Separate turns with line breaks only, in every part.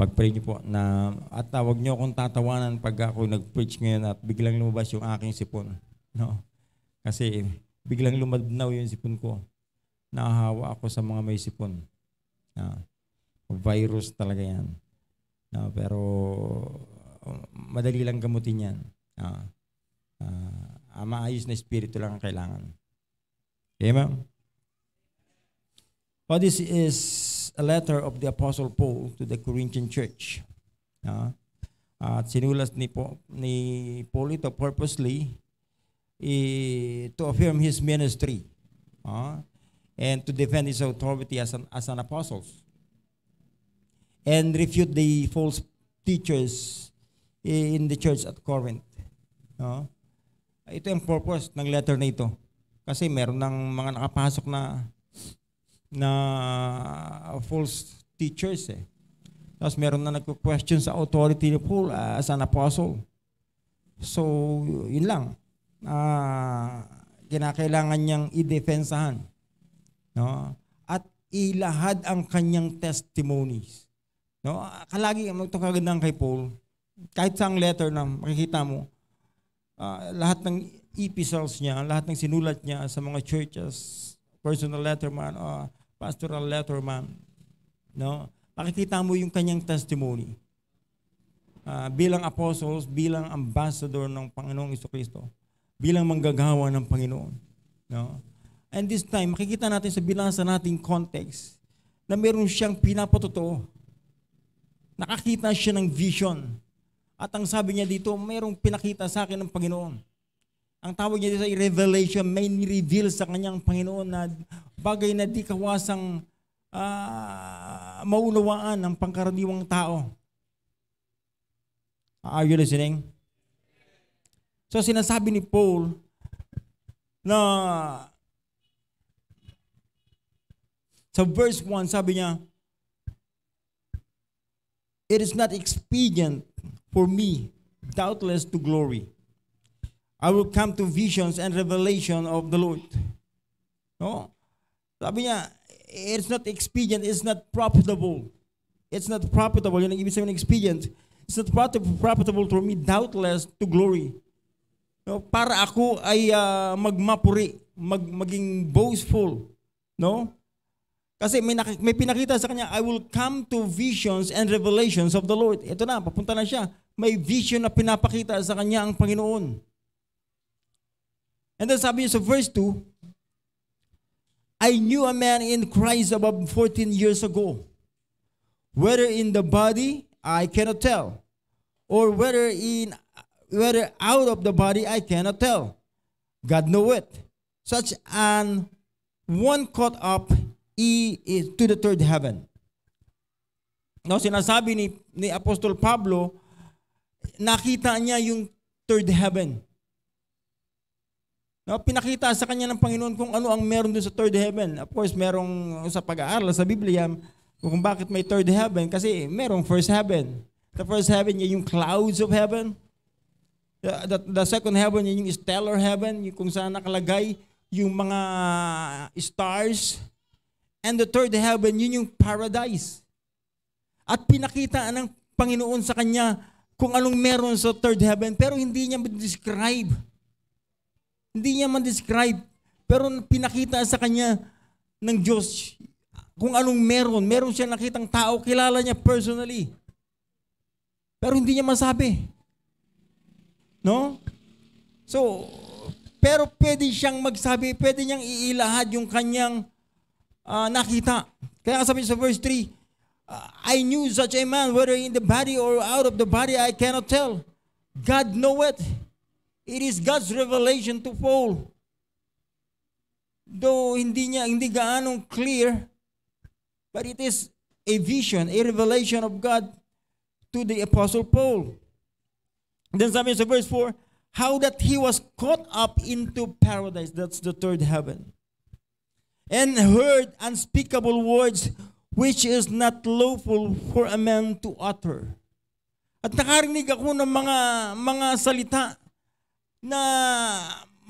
Pag-pray niyo po na, at huwag niyo akong tatawanan pag ako nag-preach ngayon at biglang lumabas yung aking sipon. No? Kasi biglang lumadnaw yung sipon ko. Nahahawa ako sa mga may sipon. Virus talaga yan. Pero madali lang gamutin yan. Maayos na espiritu lang ang kailangan. Amen? Oh, this is a letter of the Apostle Paul to the Corinthian church. At sinulat ni Paul ito purposely to affirm his ministry and to defend his authority as an apostle and refute the false teachers in the church at Corinth. Ito yung purpose ng letter na ito. Kasi meron ng mga nakapasok na false teachers eh. Tapos meron na nagko-question sa authority ni Paul as an apostle. So, yun lang. Kinakailangan niyang i-defensahan. No? At ilahad ang kanyang testimonies. No? Kalagi, ito kagandang kay Paul, kahit sa ang letter na makikita mo, lahat ng epistles niya, lahat ng sinulat niya sa mga churches, personal letter man, pastoral letter man, no? Makikita mo yung kanyang testimony. Bilang apostles, bilang ambassador ng Panginoong Jesucristo, bilang manggagawa ng Panginoon. No? And this time, makikita natin sa binasa nating context na meron siyang pinapatotoo. Nakakita siya ng vision. At ang sabi niya dito, mayroong pinakita sa akin ng Panginoon. Ang tawag niya dito ay revelation, may ni-reveal sa kanyang Panginoon na bagay na di kawasang maunawaan ng pangkaraniwang tao. Are you listening? So sinasabi ni Paul na sa verse 1, sabi niya, it is not expedient for me, doubtless to glory. I will come to visions and revelation of the Lord. No? Sabi niya, it's not expedient, it's not profitable. It's not profitable. Yun ang ibig sabihin ng expedient. It's not profitable for me, doubtless to glory. No? Para ako ay magmapuri, maging boastful. No? Kasi may pinakita sa kanya, I will come to visions and revelations of the Lord. Ito na, papunta na siya. May vision na pinapakita sa kanya ang Panginoon. And then sabi niya sa verse 2, I knew a man in Christ about 14 years ago. Whether in the body, I cannot tell. Or whether out of the body, I cannot tell. God knoweth. Such an one caught up to the third heaven. No, sinasabi ni Apostol Pablo, nakita niya yung third heaven. No, pinakita sa kanya ng Panginoon kung ano ang meron doon sa third heaven. Of course, merong sa pag-aaral sa Biblia kung bakit may third heaven. Kasi merong first heaven. The first heaven, yung clouds of heaven. The second heaven, yung stellar heaven, yung kung saan nakalagay yung mga stars. And the third heaven, yun yung paradise. At pinakita ng Panginoon sa kanya kung anong meron sa third heaven. Pero hindi niya describe. Hindi niya man-describe, pero pinakita sa kanya ng Diyos kung anong meron. Meron siya nakitang tao, kilala niya personally. Pero hindi niya masabi. No? So, pero pwede siyang magsabi, pwede niyang iilahad yung kanyang nakita. Kaya sabi sa verse 3, I knew such a man, whether in the body or out of the body, I cannot tell. God knoweth. It is God's revelation to Paul. Though hindi gaanong clear, but it is a vision, a revelation of God to the Apostle Paul. Then sabi sa verse 4, how that he was caught up into paradise, that's the third heaven, and heard unspeakable words which is not lawful for a man to utter. At nakarinig ako ng mga salita na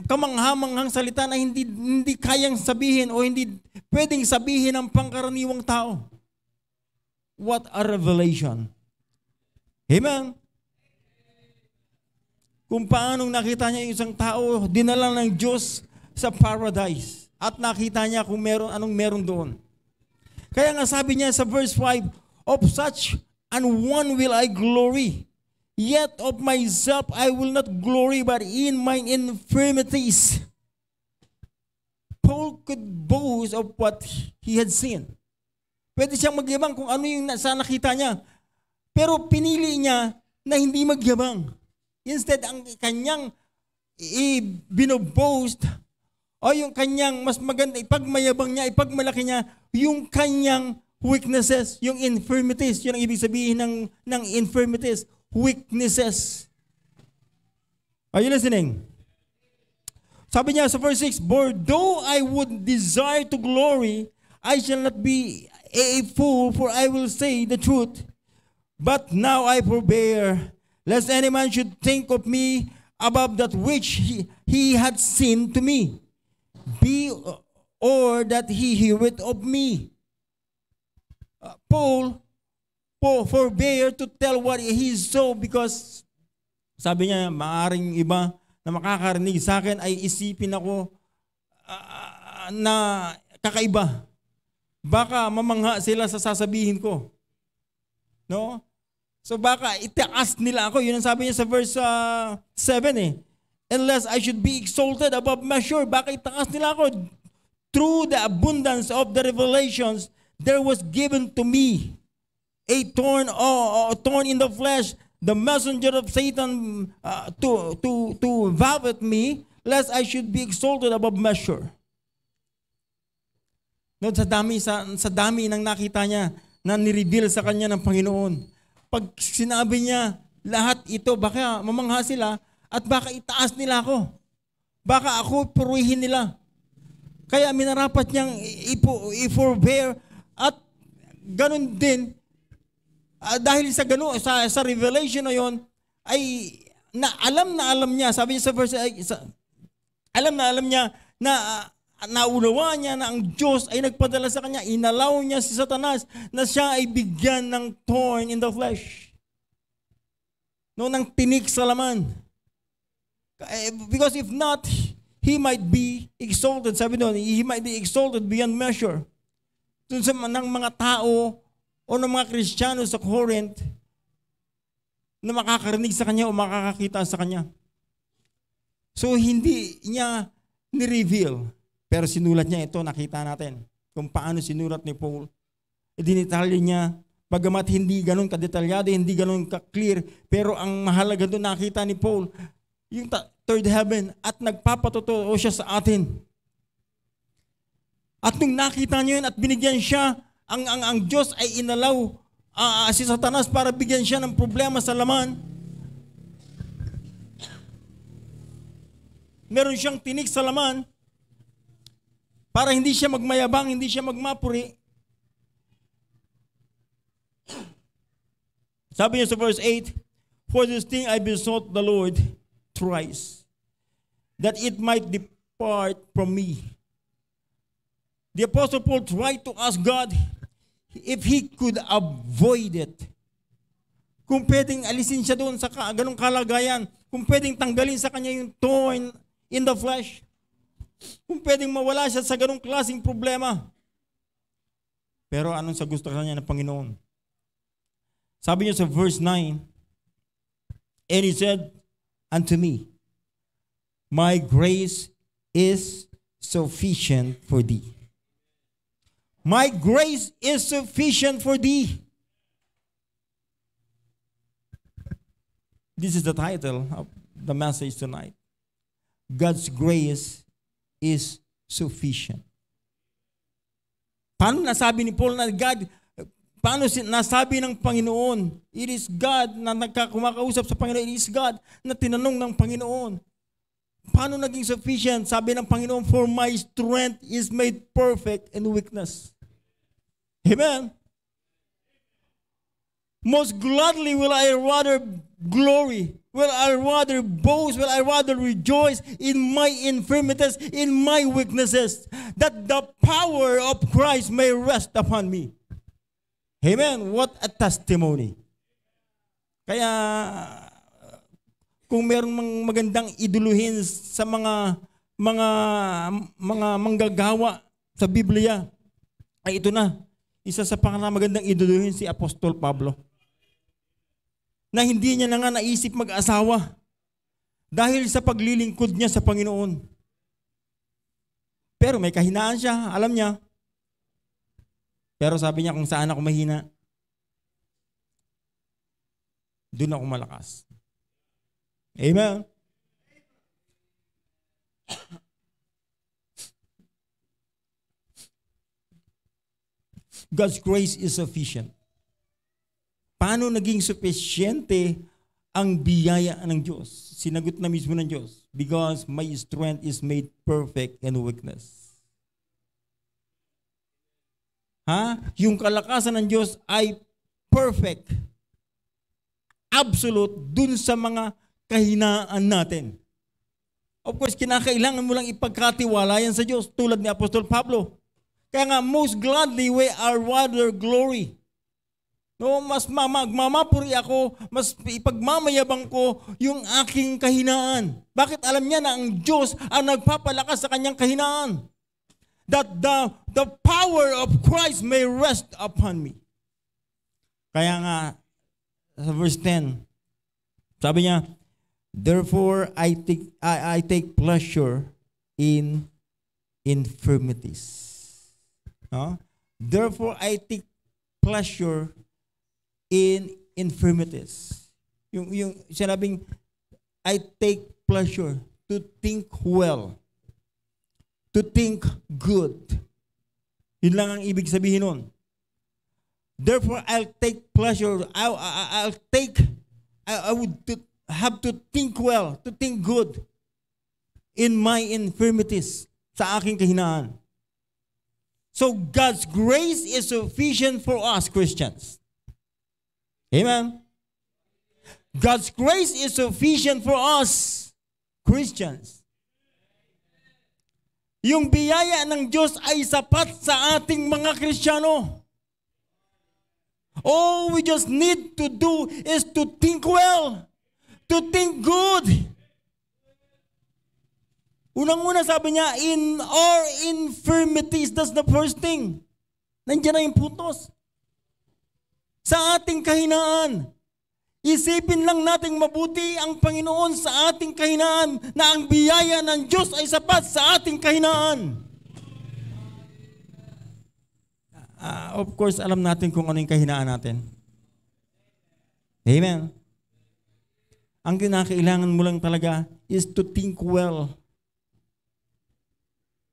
kamanghamanghang salita na hindi kayang sabihin o hindi pwedeng sabihin ng pangkaraniwang tao. What a revelation. Amen? Kung paanong nakita niya yung isang tao, dinala ng Diyos sa paradise. At nakita niya kung anong meron doon. Kaya nga sabi niya sa verse 5, of such an one will I glory. Yet of myself I will not glory, but in mine infirmities. Paul could boast of what he had seen. Pwede siyang magyabang kung ano yung sa nakita niya. Pero pinili niya na hindi magyabang. Instead, ang kanyang binoboast o yung kanyang mas maganda, ipagmayabang niya, ipagmalaki niya, yung kanyang weaknesses, yung infirmities. Yun ang ibig sabihin ng infirmities. Weaknesses. Are you listening? Sabi niya sa verse 6, for though I would desire to glory, I shall not be a fool, for I will say the truth. But now I forbear, lest any man should think of me above that which he had seen to me, or that he heareth of me. Paul forbear to tell what he saw because sabi niya, maaring iba na makakarinig sa akin ay isipin ako na kakaiba. Baka mamangha sila sa sasabihin ko. No? So baka itaas nila ako. Yun ang sabi niya sa verse 7 eh. Unless I should be exalted above measure. Baka itaas nila ako. Through the abundance of the revelations, there was given to me a thorn in the flesh, the messenger of Satan to buffet me, lest I should be exalted above measure. No, sa dami ng nakita niya na nireveal sa kanya ng Panginoon. Pag sinabi niya lahat ito, baka mamangha sila at baka itaas nila ako. Baka ako purihin nila. Kaya minarapat niyang i-forbear at ganun din dahil sa ganun sa revelation na yon ay alam niya, sabi niya sa verse alam niya na naunawa niya na ang Diyos ay nagpadala sa kanya, inalaw niya si Satanas na siya ay bigyan ng thorn in the flesh. No, ng tinik sa laman. Because if not, he might be exalted. Sabi doon, he might be exalted beyond measure. Doon sa ng mga tao o ng mga Kristiyano sa Corinth na makakarinig sa kanya o makakakita sa kanya. So, hindi niya ni-reveal. Pero sinulat niya ito, nakita natin kung paano sinulat ni Paul. Dinitalya niya, bagamat hindi ganun kadetalyado, hindi ganun ka-clear, pero ang mahalaga doon nakita ni Paul, yung third heaven, at nagpapatotoo siya sa atin. At nung nakita niyo yun at binigyan siya, ang Diyos ay inalaw si Satanas para bigyan siya ng problema sa laman. Meron siyang tinik sa laman, para hindi siya magmayabang, hindi siya magmapuri. Sabi niya sa verse 8, for this thing I besought the Lord thrice, that it might depart from me. The Apostle Paul tried to ask God if he could avoid it. Kung pwedeng alisin siya doon sa ganong kalagayan, kung pwedeng tanggalin sa kanya yung thorn in the flesh, kung pwedeng mawala siya sa ganong klaseng problema. Pero anong sa gusto kanya ng Panginoon? Sabi niya sa verse 9, and he said unto me, my grace is sufficient for thee. My grace is sufficient for thee. This is the title of the message tonight. God's grace is sufficient. Paano nasabi ni Paul na God, paano nasabi ng Panginoon, it is God na kumakausap sa Panginoon, it is God na tinanong ng Panginoon. Paano naging sufficient? Sabi ng Panginoon, for my strength is made perfect in weakness. Amen? Most gladly will I rather glory, will I rather boast, will I rather rejoice in my infirmities, in my weaknesses, that the power of Christ may rest upon me. Amen. What a testimony. Kaya kung meron magandang iduluhin sa mga manggagawa sa Biblia, ay ito na. Isa sa pinakamagandang iduluhin si Apostol Pablo. Na hindi niya na nga naisip mag-asawa dahil sa paglilingkod niya sa Panginoon. Pero may kahinaan siya, alam niya. Pero sabi niya, kung saan ako mahina, doon ako malakas. Amen. God's grace is sufficient. Paano naging sufisyente ang biyaya ng Diyos? Sinagot na mismo ng Diyos, because my strength is made perfect in weakness. Yung kalakasan ng Diyos ay perfect, absolute, dun sa mga kahinaan natin. Of course, kinakailangan mo lang ipagkatiwala yan sa Diyos, tulad ni Apostol Pablo. Kaya nga, most gladly we are rather glory. No, mas magmamapuri ako, mas ipagmamayabang ko yung aking kahinaan. Bakit? Alam niya na ang Diyos ang nagpapalakas sa kanyang kahinaan. That the power of Christ may rest upon me. Kaya nga, sa verse 10, sabi niya, therefore I take pleasure in infirmities. Therefore I take pleasure in infirmities. Yung sinabing, I take pleasure to think well, to think good. Yun lang ang ibig sabihin nun. Therefore, I'll take pleasure. I would have to think well, to think good in my infirmities, sa aking kahinaan. So God's grace is sufficient for us Christians. Amen. God's grace is sufficient for us Christians. Yung biyaya ng Diyos ay sapat sa ating mga Kristiyano. All we just need to do is to think well, to think good. Unang-una sabi niya, in our infirmities, that's the first thing. Nandiyan na yung putos. Sa ating kahinaan, isipin lang nating mabuti ang Panginoon sa ating kahinaan, na ang biyaya ng Diyos ay sapat sa ating kahinaan. Of course, alam natin kung ano yung kahinaan natin. Amen. Ang kinakailangan mo lang talaga is to think well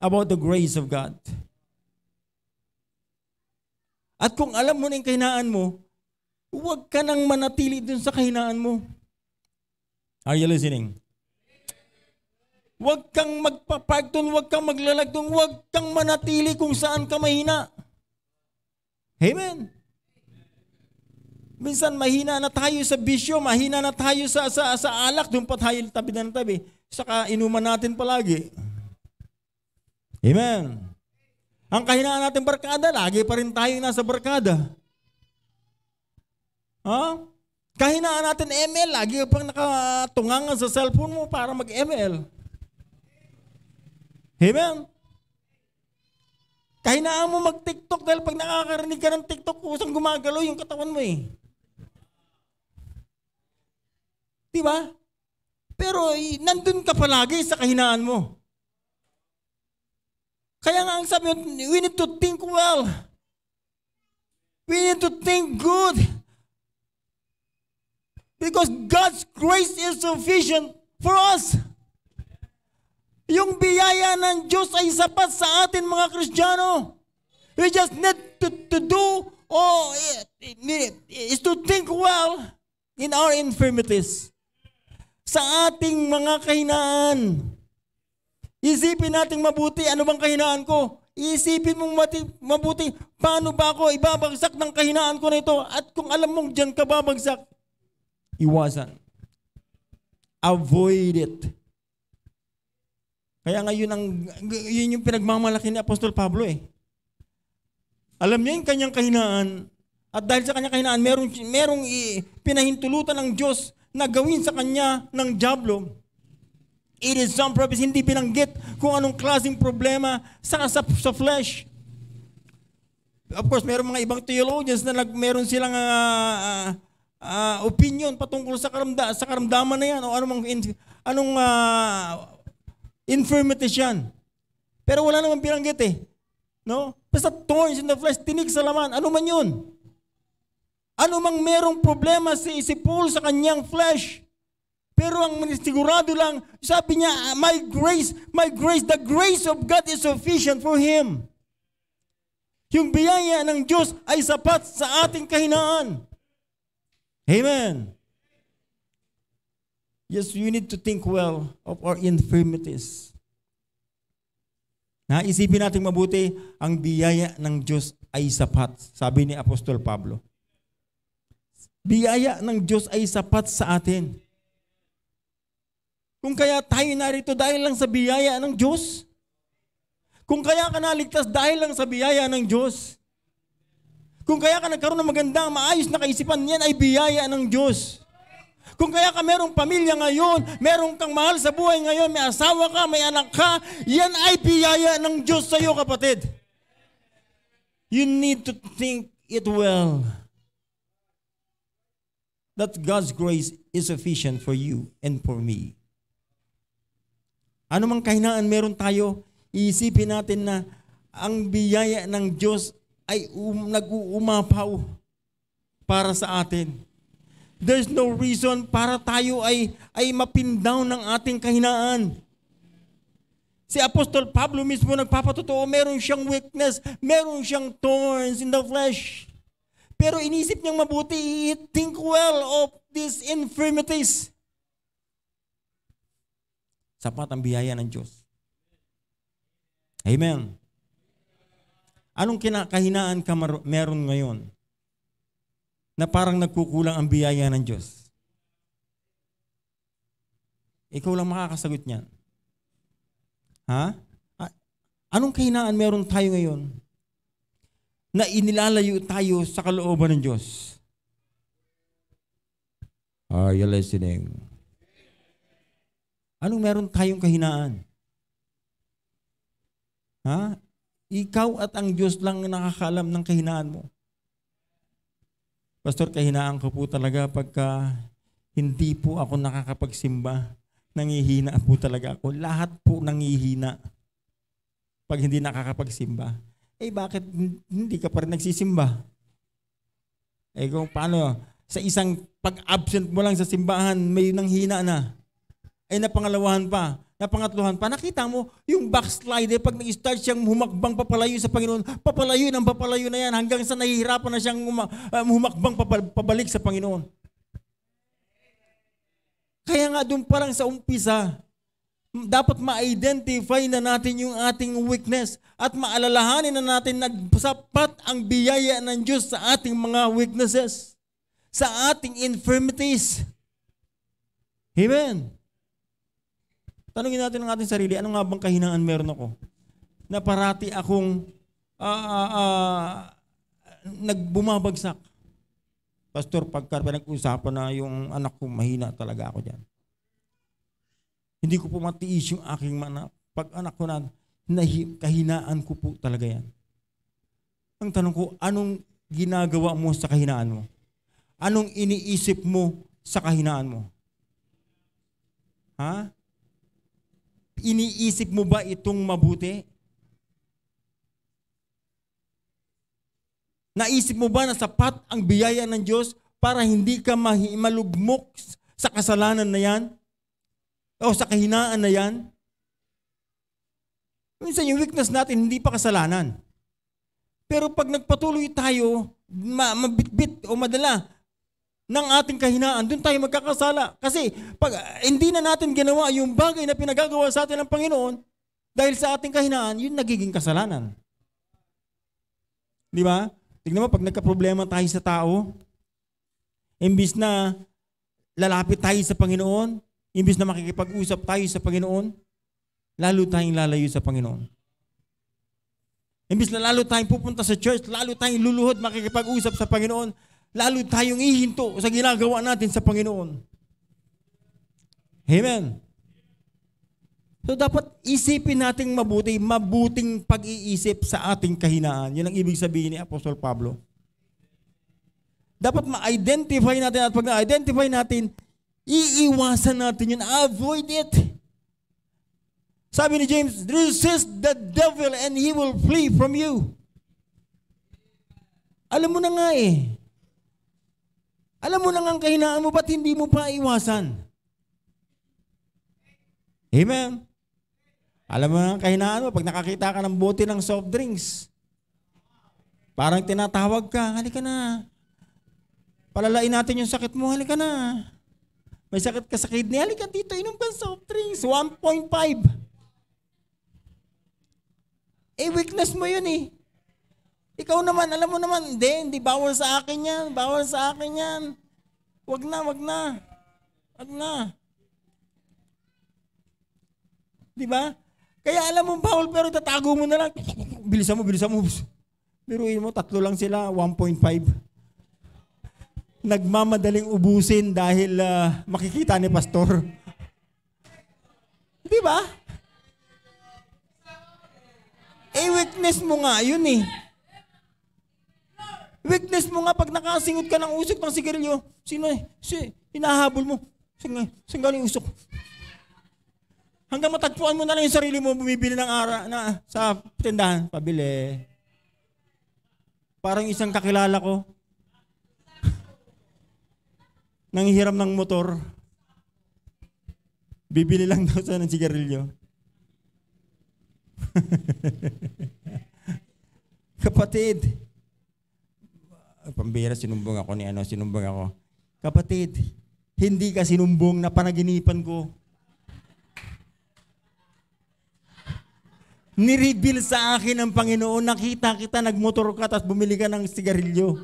about the grace of God. At kung alam mo na yung kahinaan mo, huwag ka nang manatili dun sa kahinaan mo. Are you listening? Huwag kang magpapark dun, huwag kang maglalag dun, huwag kang manatili kung saan ka mahina. Amen. Minsan mahina na tayo sa bisyo, mahina na tayo sa alak, doon pa tayo tabi na tabi. Saka inuman natin palagi. Amen. Ang kahinaan natin barkada, lagi pa rin tayo nasa barkada. Kahinaan natin ML, lagi pang nakatungangan sa cellphone mo para mag-ML. Amen. Kahinaan mo mag-TikTok dahil pag nakakarinig ka ng TikTok, kusang gumagalaw yung katawan mo eh. Diba? Pero nandun ka palagi sa kahinaan mo. Kaya nga ang sabi, we need to think well. We need to think good. Because God's grace is sufficient for us. Yung biyaya ng Diyos ay sapat sa atin mga Kristiyano. We just need to do, is to think well in our infirmities. Sa ating mga kahinaan. Isipin natin mabuti, ano bang kahinaan ko? Isipin mong mabuti, paano ba ako ibabagsak ng kahinaan ko na ito? At kung alam mong dyan ka babagsak, iwasan. Avoid it. Kaya nga yun yung pinagmamalaki ni Apostol Pablo eh. Alam niya yung kanyang kahinaan, At dahil sa kanyang kahinaan, merong pinahintulutan ng Diyos na gawin sa kanya ng dyablo. It is some purpose, hindi binanggit kung anong klaseng problema sa flesh. Of course, merong mga ibang theologians na meron silang opinion patungkol sa karamdaman na yan o anong infirmities yan. Pero wala naman binanggit eh. No? Basta thorns in the flesh, tinik sa laman, ano man yun. Ano mang merong problema si Paul sa kanyang flesh. Pero ang sigurado lang, sabi niya, my grace, the grace of God is sufficient for him. Yung biyaya ng Diyos ay sapat sa ating kahinaan. Amen. Yes, you need to think well of our infirmities. Isipin natin mabuti, ang biyaya ng Diyos ay sapat, sabi ni Apostol Pablo. Biyaya ng Diyos ay sapat sa atin. Kung kaya tayo narito dahil lang sa biyaya ng Diyos. Kung kaya ka naligtas dahil lang sa biyaya ng Diyos. Kung kaya ka nagkaroon ng magandang, maayos na kaisipan, yan ay biyaya ng Diyos. Kung kaya ka merong pamilya ngayon, merong kang mahal sa buhay ngayon, may asawa ka, may anak ka, yan ay biyaya ng Diyos sa iyo, kapatid. You need to think it well. That God's grace is sufficient for you and for me. Ano mang kahinaan meron tayo, iisipin natin na ang biyaya ng Diyos ay nag-uumapaw para sa atin. There's no reason para tayo ay mapindown ng ating kahinaan. Si Apostol Pablo mismo nagpapatotoo, meron siyang weakness, meron siyang thorns in the flesh. Pero inisip niyang mabuti, think well of these infirmities. Sapat ang biyaya ng Diyos. Amen. Anong kinakahinaan ka meron ngayon na parang nagkukulang ang biyaya ng Diyos? Ikaw lang makakasagot niyan. Ha? Anong kahinaan meron tayo ngayon na inilalayo tayo sa kalooban ng Diyos? Are you listening? Anong meron tayong kahinaan? Ha? Ikaw at ang Diyos lang nakakaalam ng kahinaan mo. Pastor, kahinaan ko po talaga pagka hindi po ako nakakapagsimba. Nangihina po talaga ako. Lahat po nangihina pag hindi nakakapagsimba. Bakit hindi ka pa rin nagsisimba? Kung paano? Sa isang pag-absent mo lang sa simbahan, may nanghina na. Napangalawahan pa, napangatluhan pa, nakita mo yung backslider, pag nag-start siyang humakbang papalayo sa Panginoon, papalayo na yan hanggang sa nahihirapan na siyang humakbang pabalik sa Panginoon. Kaya nga doon parang sa umpisa, dapat ma-identify na natin yung ating weakness at maalalahanin na natin na sapat ang biyaya ng Diyos sa ating mga weaknesses, sa ating infirmities. Amen. Tanungin natin ang ating sarili, ano nga bang kahinaan meron ako? Na parati akong nagbumabagsak. Pastor, pagka pinag-usapan na yung anak ko, mahina talaga ako dyan. Hindi ko po matiis yung aking pag anak ko na, kahinaan ko po talaga yan. Ang tanong ko, anong ginagawa mo sa kahinaan mo? Anong iniisip mo sa kahinaan mo? Ha? Iniisip mo ba itong mabuti? Naisip mo ba na sapat ang biyaya ng Diyos para hindi ka malugmok sa kasalanan na yan? O sa kahinaan na yan? Minsan yung weakness natin hindi pa kasalanan. Pero pag nagpatuloy tayo, mabitbit o madala ng ating kahinaan, doon tayo magkakasala. Kasi pag hindi na natin ginawa yung bagay na pinagagawa sa atin ng Panginoon, dahil sa ating kahinaan, yun nagiging kasalanan. Di ba? Tignan mo, pag nagka-problema tayo sa tao, imbis na lalapit tayo sa Panginoon, imbis na makikipag-usap tayo sa Panginoon, lalo tayong lalayo sa Panginoon. Imbis na lalo tayong pupunta sa church, lalo tayong luluhod, makikipag-usap sa Panginoon, lalo tayong ihinto sa ginagawa natin sa Panginoon. Amen. So dapat isipin nating mabuting pag-iisip sa ating kahinaan. Yan ang ibig sabihin ni Apostol Pablo. Dapat ma-identify natin at pag na-identify natin, iiwasan natin yun, avoid it. Sabi ni James, resist the devil and he will flee from you. Alam mo na nga eh. Alam mo na nga ang kahinaan mo, ba't hindi mo pa iwasan? Amen. Alam mo na ang kahinaan mo, pag nakakita ka ng bote ng soft drinks, parang tinatawag ka, halika na. Palalain natin yung sakit mo, halika na. May sakit ka sa kidney, halika dito, inom ka ng soft drinks, 1.5. Weakness mo yun eh. Ikaw naman, alam mo naman, hindi bawal sa akin yan, bawal sa akin yan. Wag na. Wag na. Di ba? Kaya alam mo bawal pero tatago mo na lang. Bilisan mo. Biruin mo, 3 lang sila, 1.5. Nagmamadaling ubusin dahil makikita ni pastor. Di ba? Weakness mo nga yun eh. Weakness mo nga pag nakasingot ka ng usok ng sigarilyo, hinahabol mo. Saan galing usok? Hanggang matagpuan mo na lang yung sarili mo, bumibili ng sa tindahan. Pabili. Parang isang kakilala ko. Nanghihiram ng motor. Bibili lang daw sa ng sigarilyo. Kapatid. Pambira, sinumbong ako. Kapatid, hindi ka sinumbong na panaginipan ko. Nireveal sa akin ng Panginoon, nakita kita, nagmotor ka, tapos bumili ka ng sigarilyo.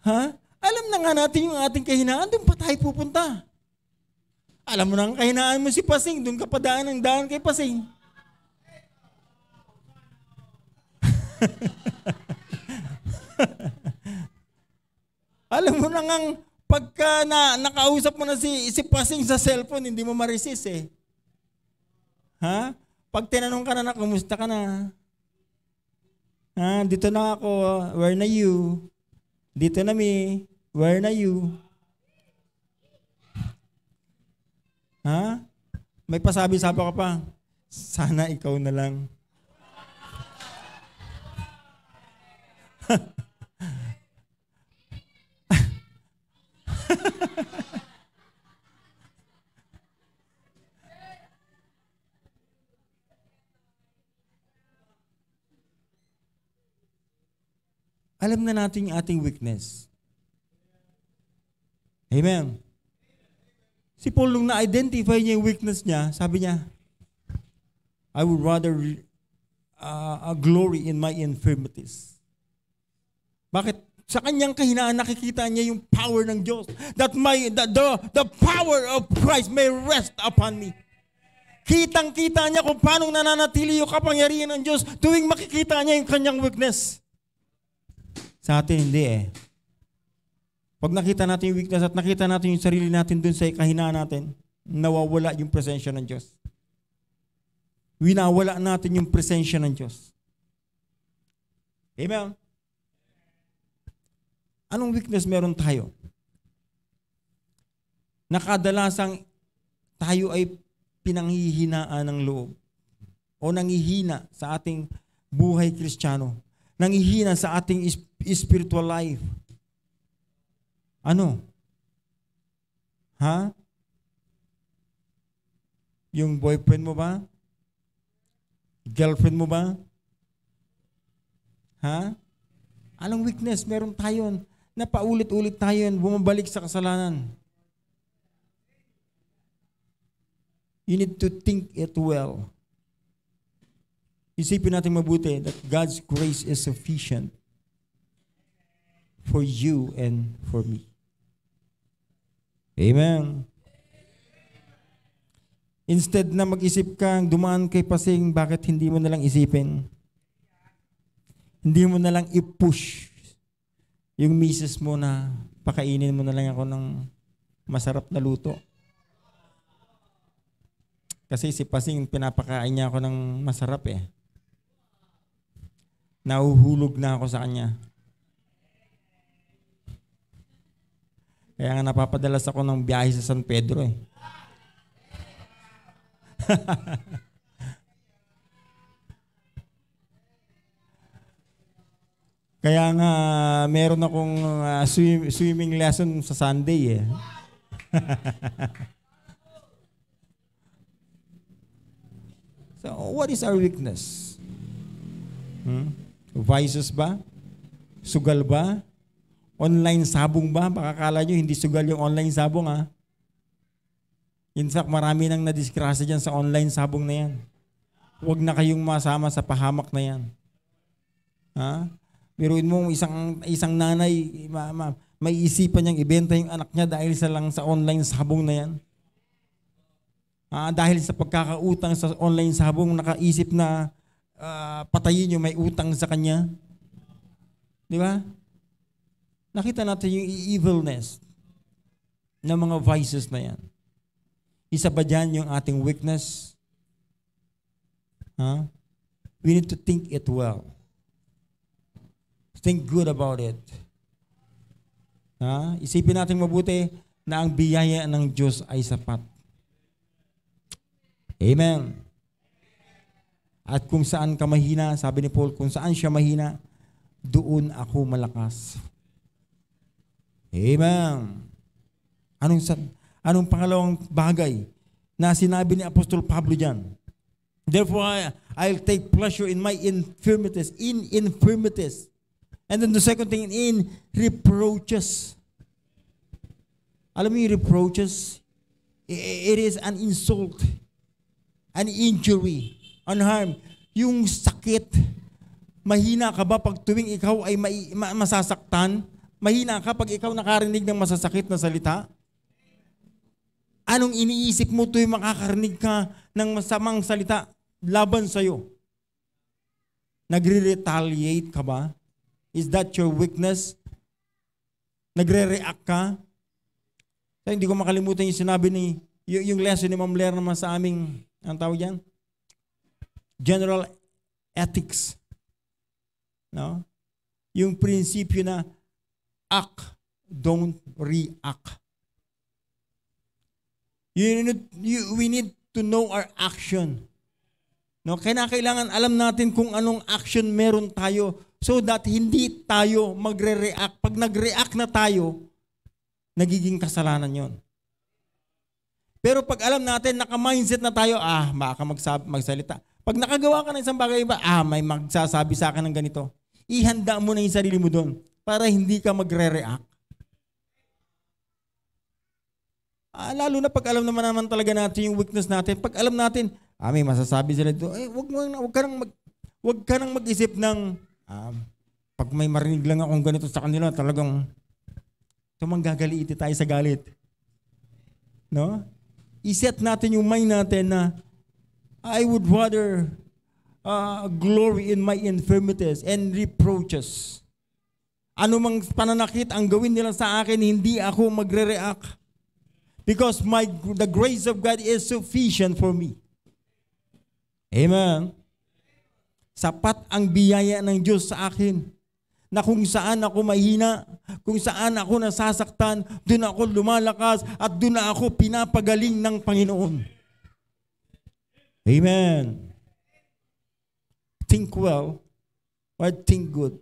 Ha? Alam na nga natin yung ating kahinaan, doon pa tayo pupunta. Alam mo na ang kahinaan mo si Pasing, doon ka pa daan kay Pasing. Alam mo na nga, pagka nakausap mo na si Pasing sa cellphone, hindi mo ma-resist eh. Ha? Pag tinanong ka na, kumusta ka na? Ha? Dito na ako, where na you? Dito na mi, where na you? Ha? May pasabi-sabi ka pa, sana ikaw na lang. Alam na natin yung ating weakness. Amen. Si Paul, nung na-identify niya yung weakness niya, sabi niya, I would rather glory in my infirmities. Bakit? Sa kanyang kahinaan, nakikita niya yung power ng Diyos. That the power of Christ may rest upon me. Kitang-kita niya kung paano nananatili yung kapangyarihan ng Diyos tuwing makikita niya yung kanyang weakness. Sa atin, hindi eh. Pag nakita natin yung weakness at nakita natin yung sarili natin dun sa kahinaan natin, nawawala yung presensya ng Diyos. Winawala natin yung presensya ng Diyos. Amen? Anong weakness meron tayo? Nakadalasang tayo ay pinanghihinaan ng loob o nanghihina sa ating buhay Kristiyano. Nanghihina sa ating spiritual life. Ano? Ha? Yung boyfriend mo ba? Girlfriend mo ba? Ha? Anong weakness meron tayo na paulit-ulit tayo bumabalik sa kasalanan? You need to think it well. Isipin natin mabuti that God's grace is sufficient for you and for me. Amen. Instead na mag-isip kang dumaan kay Pasing, bakit hindi mo nalang isipin? Hindi mo nalang i-push yung misis mo na pakainin mo na lang ako ng masarap na luto. Kasi si Pasing, pinapakain niya ako ng masarap eh. Nahuhulog na ako sa kanya. Kaya nga napapadalas ako ng biyahe sa San Pedro eh. Kaya nga meron akong swimming lesson sa Sunday eh. So, what is our weakness? Vices ba? Sugal ba? Online sabong ba? Baka kala nyo hindi sugal yung online sabong ha. In fact, marami nang nadiskrasya dyan sa online sabong na yan. Huwag na kayong masama sa pahamak na yan. Ha? Biruin mo isang nanay, may isipan niyang ibenta yung anak niya dahil sa online sabong na yan. Dahil sa pagkakautang sa online sabong, nakaisip na patayin yung may utang sa kanya. Di ba? Nakita natin yung evilness ng mga vices na yan. Isa ba dyan yung ating weakness? We need to think it well. Think good about it. Isipin natin mabuti na ang biyaya ng Diyos ay sapat. Amen. At kung saan ka mahina, sabi ni Paul, kung saan siya mahina, doon ako malakas. Amen. Anong pangalawang bagay na sinabi ni Apostol Pablo dyan? Therefore, I'll take pleasure in my infirmities. In infirmities. And then the second thing, in reproaches. Alam mo yung reproaches? It is an insult, an injury, an harm. Yung sakit, mahina ka ba pag tuwing ikaw ay masasaktan? Mahina ka pag ikaw nakarinig ng masasakit na salita? Anong iniisip mo tuwing makakarinig ka ng masamang salita laban sa'yo? Nagre-retaliate ka ba? Is that your weakness? Nagre-react ka? So, hindi ko makalimutan yung sinabi yung lesson ni Ma'am Blair naman sa aming, ang tawag yan? General ethics. No? Yung prinsipyo na act, don't react. We need to know our action. No? Kailangan alam natin kung anong action meron tayo so that hindi tayo magre-react. Pag nag-react na tayo, nagiging kasalanan yon. Pero pag alam natin, naka-mindset na tayo, baka magsalita. Pag nakagawa ka ng isang bagay iba, may magsasabi sa akin ng ganito. Ihanda mo na yung sarili mo doon para hindi ka magre-react. Lalo na pag alam naman talaga natin yung weakness natin. Pag alam natin, may masasabi sila dito, wag ka nang mag-isip ng, pag may marinig lang akong ganito sa kanila, talagang manggagaliiti tayo sa galit. No? I-set natin yung mind natin na, I would rather glory in my infirmities and reproaches. Ano mang pananakit ang gawin nila sa akin, hindi ako magre-react. Because the grace of God is sufficient for me. Amen. Sapat ang biyaya ng Diyos sa akin. Na kung saan ako mahina, kung saan ako nasasaktan, doon ako lumalakas at doon na ako pinapagaling ng Panginoon. Amen. Think well or think good.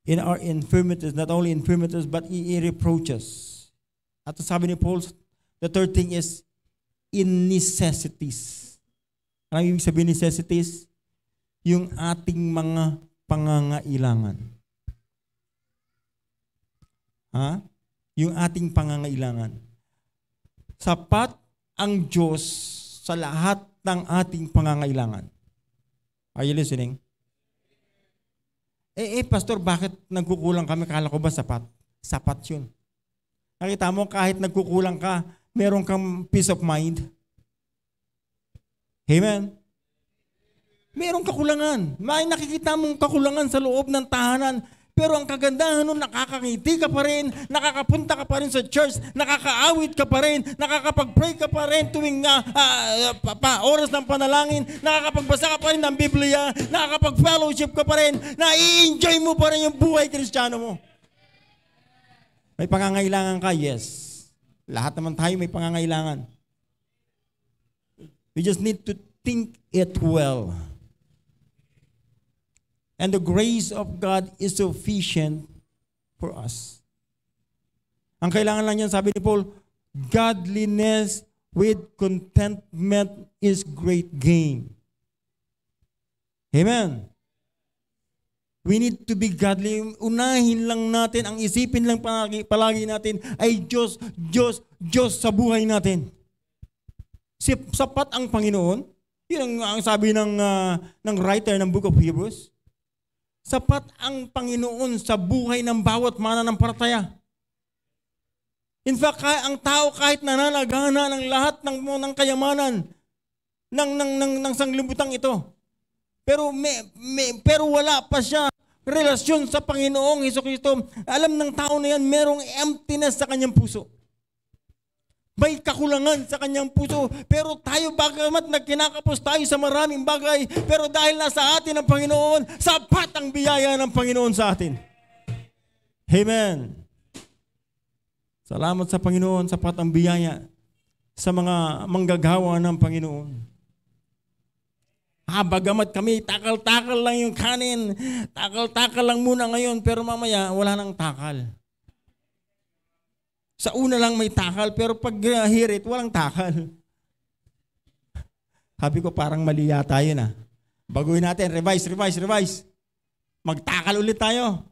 In our infirmities, not only infirmities, but reproaches. At sabi ni Paul, the third thing is in necessities. Ano ibig sabihin necessities? Yung ating mga pangangailangan. Yung ating pangangailangan. Sapat ang Diyos sa lahat ng ating pangangailangan. Are you listening? Pastor, bakit nagkukulang kami? Kala ko ba sapat? Sapat yun. Nakita mo, kahit nagkukulang ka, meron kang peace of mind? Amen? Merong kakulangan. May nakikita mong kakulangan sa loob ng tahanan. Pero ang kagandahan nun, nakakangiti ka pa rin, nakakapunta ka pa rin sa church, nakakaawit ka pa rin, nakakapag-pray ka pa rin tuwing oras ng panalangin, nakakapagbasa ka pa rin ng Biblia, nakakapag-fellowship ka pa rin, na-i-enjoy mo pa rin yung buhay Kristiyano mo. May pangangailangan ka? Yes. Lahat naman tayo may pangangailangan. We just need to think it well. And the grace of God is sufficient for us. Ang kailangan lang yan, sabi ni Paul, godliness with contentment is great gain. Amen. We need to be godly. Unahin lang natin, ang isipin lang palagi natin ay Diyos, Diyos, Diyos sa buhay natin. Sapat ang Panginoon. Yun ang sabi ng writer ng Book of Hebrews. Sapat ang Panginoon sa buhay ng bawat mananampalataya. In fact, ang tao kahit nananagana ng lahat ng kayamanan ng sanglibutan ito. Pero wala pa siya relasyon sa Panginoong Hesukristo. Alam ng tao na yan, merong emptiness sa kanyang puso. May kakulangan sa kanyang puso. Pero tayo, bagamat nagkinakapos tayo sa maraming bagay, pero dahil nasa atin ang Panginoon, sapat ang biyaya ng Panginoon sa atin. Amen. Salamat sa Panginoon, sapat ang biyaya sa mga manggagawa ng Panginoon. Bagamat kami, takal-takal lang yung kanin, takal-takal lang muna ngayon, pero mamaya wala nang takal. Sa una lang may takal, pero pag hirit, walang takal. Sabi ko, parang mali yata yun . Baguhin natin, revise. Magtakal ulit tayo.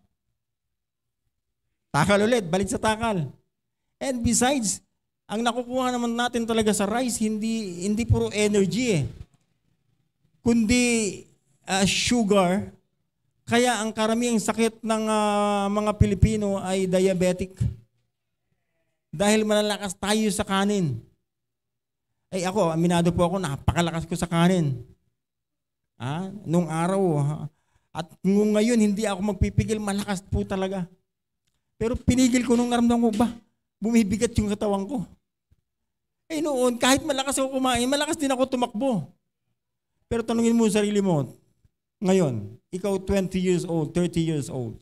Takal ulit, balik sa takal. And besides, ang nakukuha naman natin talaga sa rice, hindi puro energy kundi sugar. Kaya ang karamihang sakit ng mga Pilipino ay diabetic. Dahil malalakas tayo sa kanin. Ako, aminado po ako, napakalakas ko sa kanin. Nung araw, at ngayon hindi ako magpipigil, malakas po talaga. Pero pinigil ko nung naramdaman ko, bumibigat yung katawan ko. Noon, kahit malakas ako kumain, malakas din ako tumakbo. Pero tanungin mo sa sarili mo, ngayon, ikaw 20 years old, 30 years old.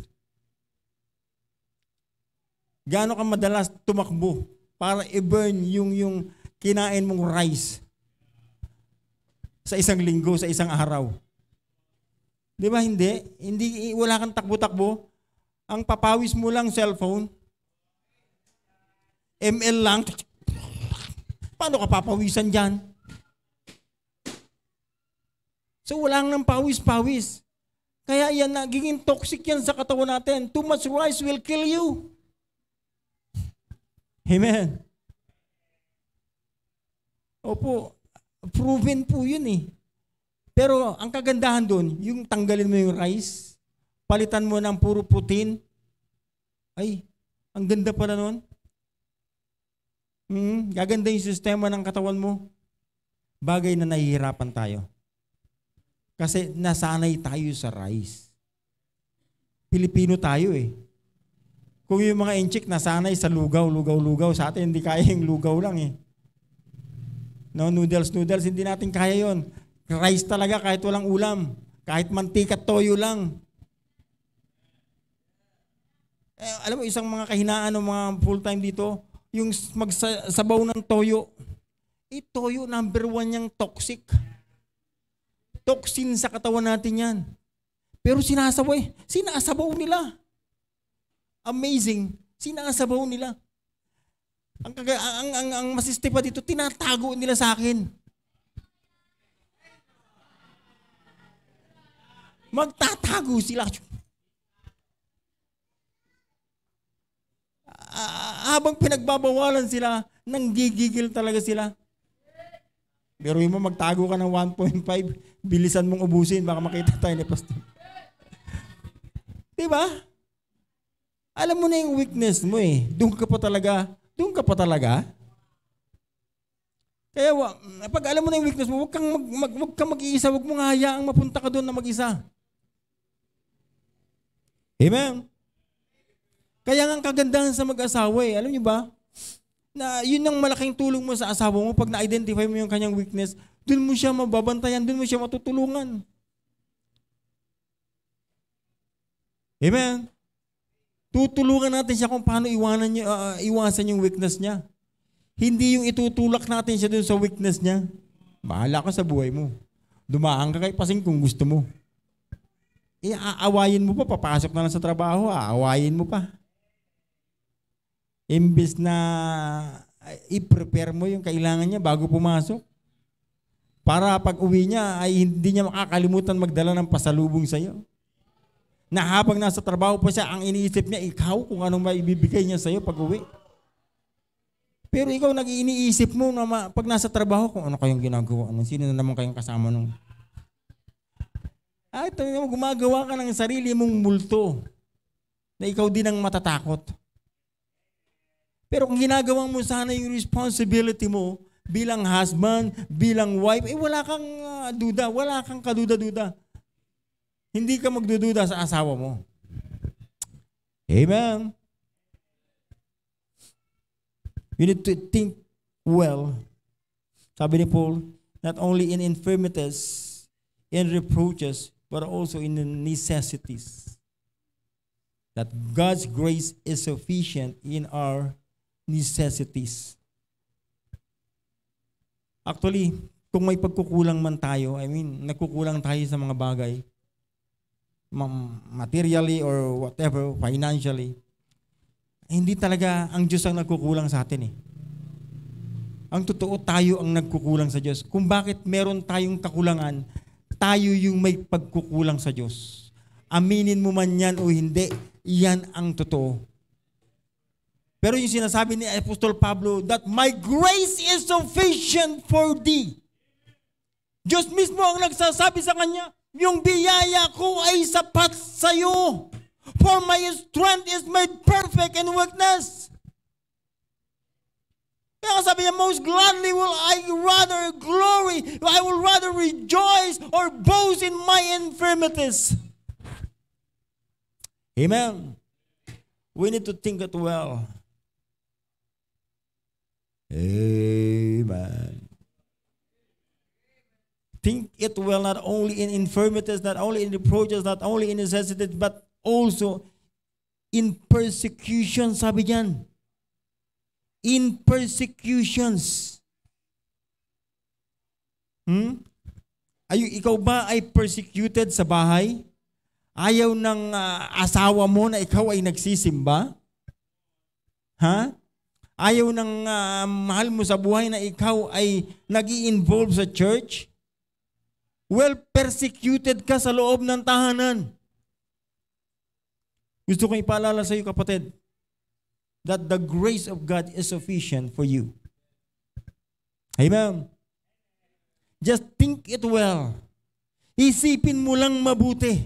Gaano ka madalas tumakbo para i-burn yung kinain mong rice sa isang linggo, sa isang araw? Di ba hindi? Wala kang takbo-takbo. Ang papawis mo lang cellphone. ML lang. Paano ka papawisan dyan? So wala nang pawis-pawis. Kaya yan, nagiging toxic yan sa katawan natin. Too much rice will kill you. Amen. Opo, proven po yun . Pero ang kagandahan doon, yung tanggalin mo yung rice, palitan mo ng puro protein, ang ganda pala nun. Gaganda yung sistema ng katawan mo. Bagay na nahihirapan tayo. Kasi nasanay tayo sa rice. Pilipino tayo . Kung yung mga inchik nasanay sa lugaw. Sa atin hindi kaya yung lugaw lang . No, noodles, hindi natin kaya yon. Rice talaga kahit walang ulam. Kahit mantika, toyo lang. Alam mo, isang mga kahinaan ng mga full-time dito, yung magsabaw ng toyo. Toyo, number 1 yung toxic. Toxin sa katawan natin yan. Pero sinasabaw nila. Amazing. Sinasabaw nila. Ang masiste pa dito, tinatago nila sa akin. Magtatago sila. Habang pinagbabawalan sila, nanggigigil talaga sila. Pero mo magtago ka ng 1.5, bilisan mong ubusin, baka makita tayo ni Pastor. Diba? Alam mo na yung weakness mo . Doon ka pa talaga. Kaya pag alam mo na yung weakness mo, huwag kang mag-iisa, huwag mong hayaang mapunta ka doon na mag-isa. Amen? Kaya nga ang kagandahan sa mag-asawa alam niyo ba? Na yun ang malaking tulong mo sa asawa mo pag na-identify mo yung kanyang weakness, doon mo siya mababantayan, doon mo siya matutulungan. Amen? Tutulungan natin siya kung paano iwasan yung weakness niya. Hindi yung itutulak natin siya dun sa weakness niya. Bahala ka sa buhay mo. Dumaan ka kay pasing kung gusto mo. Aawayin mo pa, papasok na lang sa trabaho, aawayin mo pa. Imbis na i-prepare mo yung kailangan niya bago pumasok. Para pag uwi niya ay hindi niya makakalimutan magdala ng pasalubong sa iyo. Na habang nasa trabaho pa siya, ang iniisip niya, ikaw kung anong maibibigay niya sa iyo pag uwi. Pero ikaw nag-iniisip mo na pag nasa trabaho, kung ano kayong ginagawa, sino na naman kayong kasama nung. Ito, gumagawa ka ng sarili mong multo na ikaw din ang matatakot. Pero kung ginagawa mo sana yung responsibility mo bilang husband, bilang wife, wala kang duda, wala kang kaduda-duda. Hindi ka magdududa sa asawa mo. Amen. You need to think well. Sabi ni Paul, not only in infirmities, in reproaches, but also in the necessities. That God's grace is sufficient in our necessities. Actually, kung may pagkukulang man tayo, nagkukulang tayo sa mga bagay, materially or whatever, financially, hindi talaga ang Diyos ang nagkukulang sa atin Ang totoo, tayo ang nagkukulang sa Diyos. Kung bakit meron tayong kakulangan, tayo yung may pagkukulang sa Diyos. Aminin mo man yan o hindi, yan ang totoo. Pero yung sinasabi ni Apostol Pablo, that my grace is sufficient for thee. Diyos mismo ang nagsasabi sa kanya, yung biyaya ko ay sapat sa iyo. For my strength is made perfect in weakness. Kaya sabi niya, most gladly will I rather glory, I will rather rejoice or boast in my infirmities. Amen. We need to think it well. Amen. Think it well, not only in infirmities, not only in reproaches, not only in necessities, but also in persecution, sabi diyan. In persecutions. Ikaw ba ay persecuted sa bahay? Ayaw ng asawa mo na ikaw ay nagsisimba? Ha? Ayaw ng mahal mo sa buhay na ikaw ay nag-i-involve sa church? Well, persecuted ka sa loob ng tahanan. Gusto kong ipaalala sa iyo, kapatid, that the grace of God is sufficient for you. Amen. Just think it well. Isipin mo lang mabuti.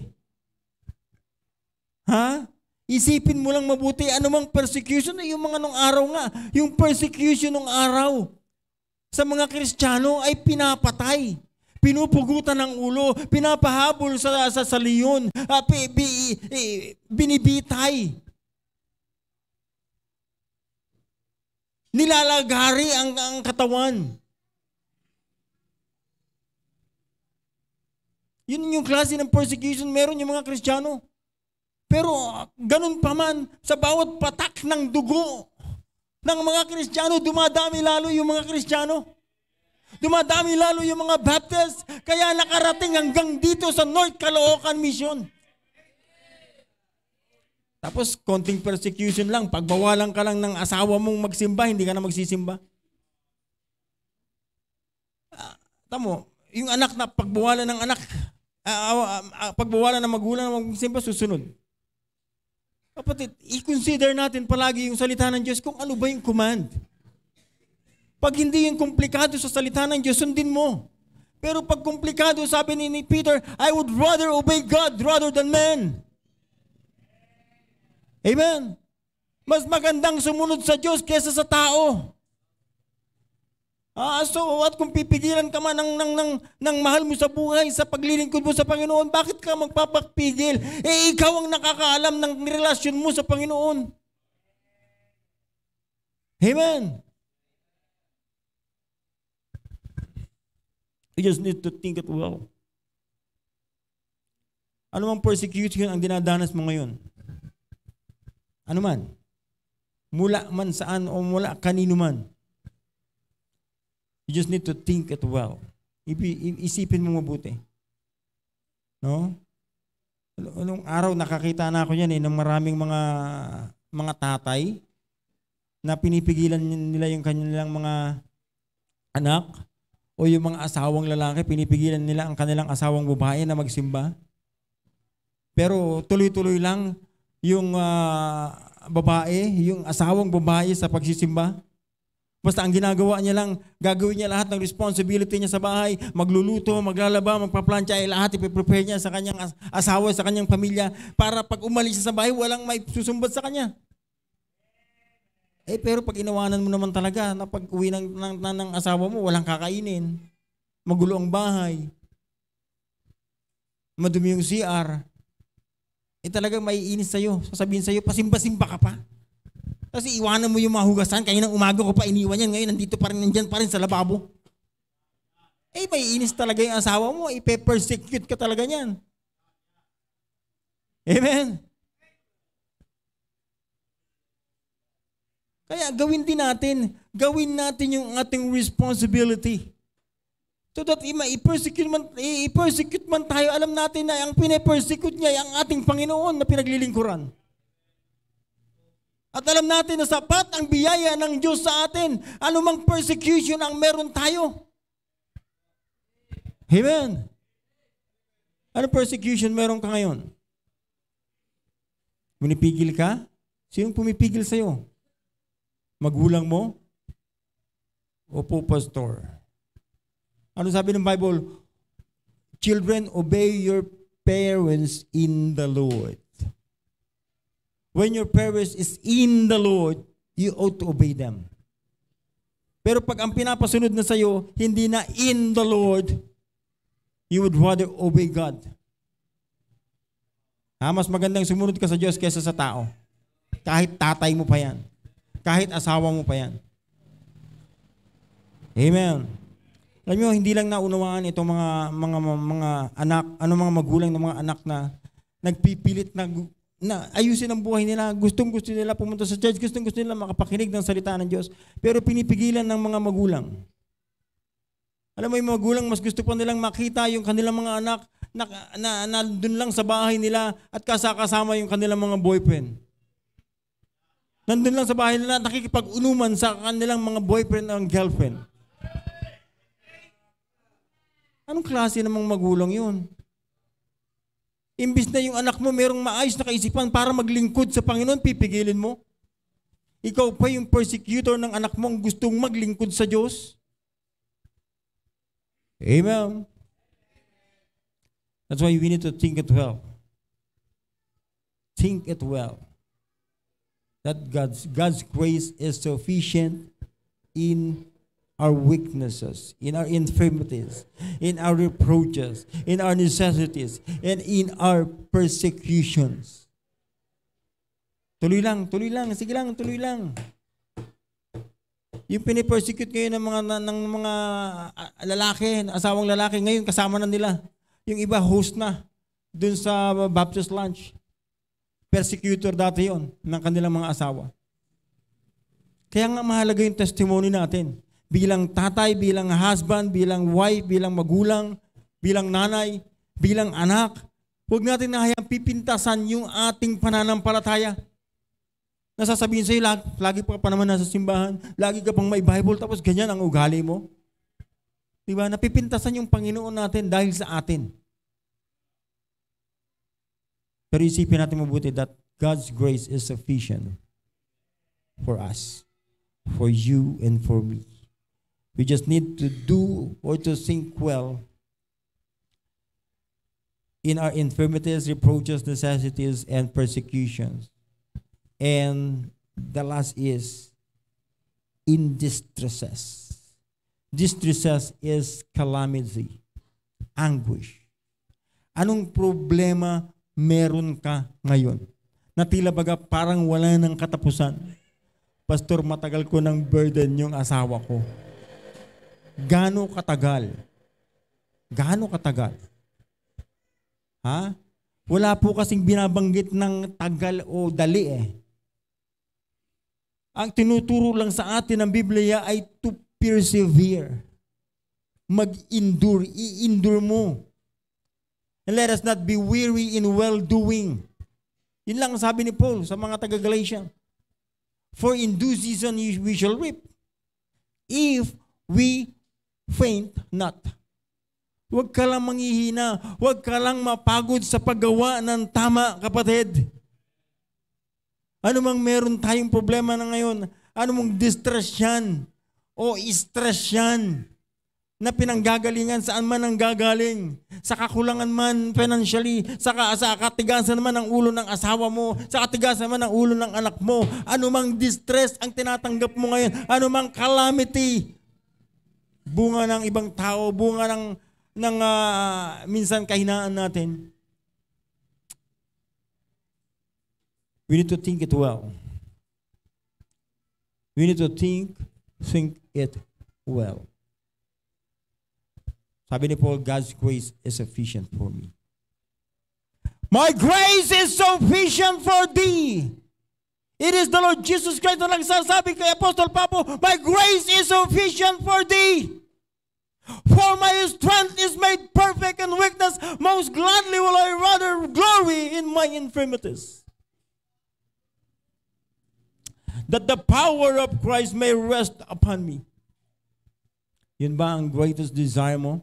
Ha? Isipin mo lang mabuti. Anumang persecution, yung mga nung araw nga, yung persecution nung araw sa mga Kristiyano ay pinapatay. Pinupugutan ng ulo, pinapahabol sa leon, binibitay. Nilalagari ang katawan. Yun yung klase ng persecution meron yung mga Kristiyano. Pero ganun pa man, sa bawat patak ng dugo ng mga Kristiyano, dumadami lalo yung mga Kristiyano. Dumadami lalo yung mga Baptist, kaya nakarating hanggang dito sa North Caloocan Mission. Tapos, konting persecution lang, pagbawalan ka lang ng asawa mong magsimba, hindi ka na magsisimba. Tamo, yung anak na pagbawalan ng anak, pagbawalan ng magulang na magsimba, susunod. Kapatid, i-consider natin palagi yung salita ng Diyos kung ano ba yung command. Pag hindi yung komplikado sa salita ng Diyos, sundin mo. Pero pag komplikado, sabi ni Peter, I would rather obey God rather than men. Amen. Mas magandang sumunod sa Diyos kaysa sa tao. So what kung pipigilan ka man ng mahal mo sa buhay, sa paglilingkod mo sa Panginoon, bakit ka magpapakpigil? Ikaw ang nakakaalam ng relasyon mo sa Panginoon. Amen. You just need to think it well. Ano mang persecution ang dinadanas mo ngayon? Ano man? Mula man saan o mula kanino man. You just need to think it well. Isipin mo mabuti. No? Anong araw nakakita na ako yan ng maraming mga tatay na pinipigilan nila yung kanilang mga anak o yung mga asawang lalaki, pinipigilan nila ang kanilang asawang babae na magsimba. Pero tuloy-tuloy lang yung babae, yung asawang babae sa pagsisimba. Basta ang ginagawa niya lang, gagawin niya lahat ng responsibility niya sa bahay, magluluto, maglalaba, magpaplantya, ay lahat ipiprepare niya sa kanyang asawa, sa kanyang pamilya, para pag umalis siya sa bahay, walang may susumbat sa kanya. Pero pag inawanan mo naman talaga, na pag uwi ng asawa mo, walang kakainin, magulo ang bahay, madumi yung CR, talagang maiinis sa'yo, sasabihin sa'yo, pasimba-simba ka pa. Kasi iwanan mo yung mahugasan, kaya nang umaga ko pa iniwan yan, ngayon nandito pa rin, nandyan pa rin sa lababo. May inis talaga yung asawa mo, ipe-persecute ka talaga niyan. Amen? Kaya gawin natin yung ating responsibility. So that i-persecute man tayo, alam natin na ang pine-persecute niya ay ang ating Panginoon na pinaglilingkuran. At alam natin na sapat ang biyaya ng Diyos sa atin. Anumang persecution ang meron tayo. Amen. Ano persecution meron ka ngayon? Pinipigil ka? Sinong pumipigil sa'yo? Magulang mo? O po pastor? Ano sabi ng Bible? Children, obey your parents in the Lord. When your parents is in the Lord, you ought to obey them. Pero pag ang pinapasunod na sa'yo, hindi na in the Lord, you would rather obey God. Mas magandang sumunod ka sa Diyos kaysa sa tao. Kahit tatay mo pa yan. Kahit asawa mo pa yan. Amen. Alam nyo, hindi lang naunawaan itong mga anak, mga magulang ng mga anak na nagpipilit na ayusin ang buhay nila, gustong-gusto nila pumunta sa church, gustong-gusto nila makapakinig ng salita ng Diyos, pero pinipigilan ng mga magulang. Alam mo, yung magulang, mas gusto pa nilang makita yung kanilang mga anak na nandun lang sa bahay nila at kasama yung kanilang mga boyfriend. Nandun lang sa bahay nila, nakikipag-unuman sa kanilang mga boyfriend o girlfriend. Anong klase namang magulang yun? Imbis na yung anak mo merong maayos na kaisipan para maglingkod sa Panginoon, pipigilin mo. Ikaw pa yung persecutor ng anak mo ang gustong maglingkod sa Diyos. Amen. That's why we need to think it well. Think it well. That God's grace is sufficient in our weaknesses, in our infirmities, in our reproaches, in our necessities, and in our persecutions. Tuloy lang, sige lang, tuloy lang. Yung pinipersecute ngayon ng mga lalaki, asawang lalaki, ngayon kasama na nila. Yung iba host na dun sa Baptist lunch. Persecutor dati yon ng kanilang mga asawa. Kaya nga mahalaga yung testimony natin. Bilang tatay, bilang husband, bilang wife, bilang magulang, bilang nanay, bilang anak, huwag natin na hayang pipintasan yung ating pananampalataya. Nasasabihin sa'yo, lagi pa naman nasa simbahan, lagi ka pang may Bible, tapos ganyan ang ugali mo. Diba? Napipintasan yung Panginoon natin dahil sa atin. Pero isipin natin mabuti that God's grace is sufficient for us, for you, and for me. We just need to do or to think well in our infirmities, reproaches, necessities, and persecutions. And the last is in distresses. Distress is calamity, anguish. Anong problema meron ka ngayon? Na tila baga parang wala ng katapusan. Pastor, matagal ko ng burden yung asawa ko. Gaano katagal? Gaano katagal? Ha? Wala po kasing binabanggit ng tagal o dali eh. Ang tinuturo lang sa atin ng Biblia ay to persevere. Mag-endure. I-endure mo. And let us not be weary in well-doing. Yun lang ang sabi ni Paul sa mga taga-Galatia. For in due season we shall reap. If we faint not. Huwag ka lang manghihina. Huwag ka lang mapagod sa paggawa ng tama, kapatid. Ano mang meron tayong problema na ngayon, ano mong distress yan o stress yan na pinanggagalingan, saan man ang gagaling, sa kakulangan man financially, sa katigasan naman ng ulo ng asawa mo, sa katigasan naman ng ulo ng anak mo, ano mang distress ang tinatanggap mo ngayon, ano mang calamity, bunga ng ibang tao, bunga ng minsan kahinaan natin. We need to think it well. We need to think it well. Sabi ni Paul, God's grace is sufficient for me. My grace is sufficient for thee. It is the Lord Jesus Christ na nagsasabi kay Apostle Pablo, my grace is sufficient for thee. For my strength is made perfect in weakness. Most gladly will I rather glory in my infirmities, that the power of Christ may rest upon me. Yun ba ang greatest desire mo?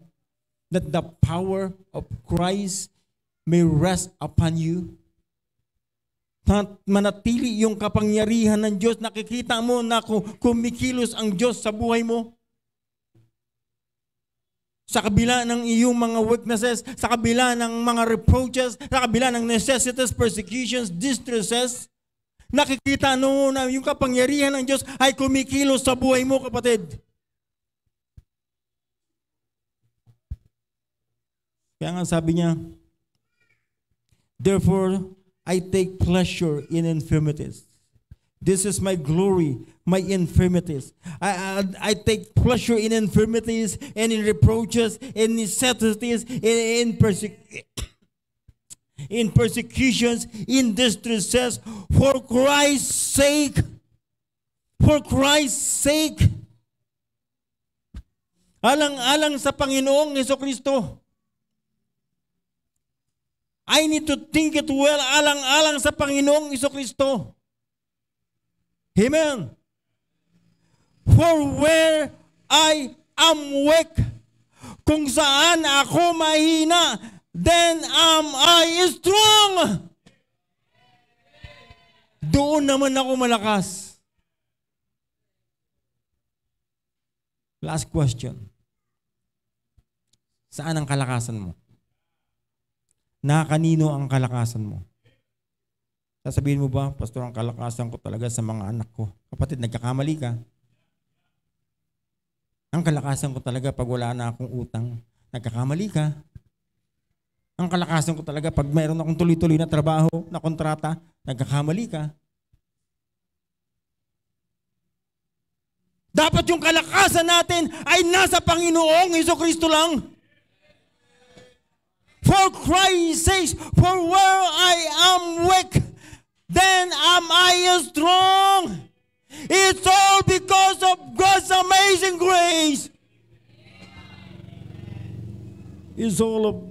That the power of Christ may rest upon you. Manatili yung kapangyarihan ng Diyos. Nakikita mo na kumikilos ang Diyos sa buhay mo. Sa kabila ng iyong mga weaknesses, sa kabila ng mga reproaches, sa kabila ng necessities, persecutions, distresses, nakikita mo na yung kapangyarihan ng Diyos ay kumikilos sa buhay mo, kapatid. Kaya nga sabi niya, therefore, I take pleasure in infirmities. This is my glory, my infirmities. I take pleasure in infirmities and in reproaches, in necessities, in persecutions, in distresses, for Christ's sake. For Christ's sake. Alang-alang sa Panginoong Jesucristo. I need to think it well, alang-alang sa Panginoong Jesucristo. Amen. For where I am weak, kung saan ako mahina, then am I strong. Doon naman ako malakas. Last question. Saan ang kalakasan mo? Na kanino ang kalakasan mo? Sasabihin mo ba, Pastor, ang kalakasan ko talaga sa mga anak ko. Kapatid, nagkakamali ka. Ang kalakasan ko talaga pag wala na akong utang. Nagkakamali ka. Ang kalakasan ko talaga pag mayroon akong tuloy-tuloy na trabaho, na kontrata, nagkakamali ka. Dapat yung kalakasan natin ay nasa Panginoong Jesucristo lang. For Christ's sake, for where I am weak, then am I strong. It's all because of God's amazing grace. It's all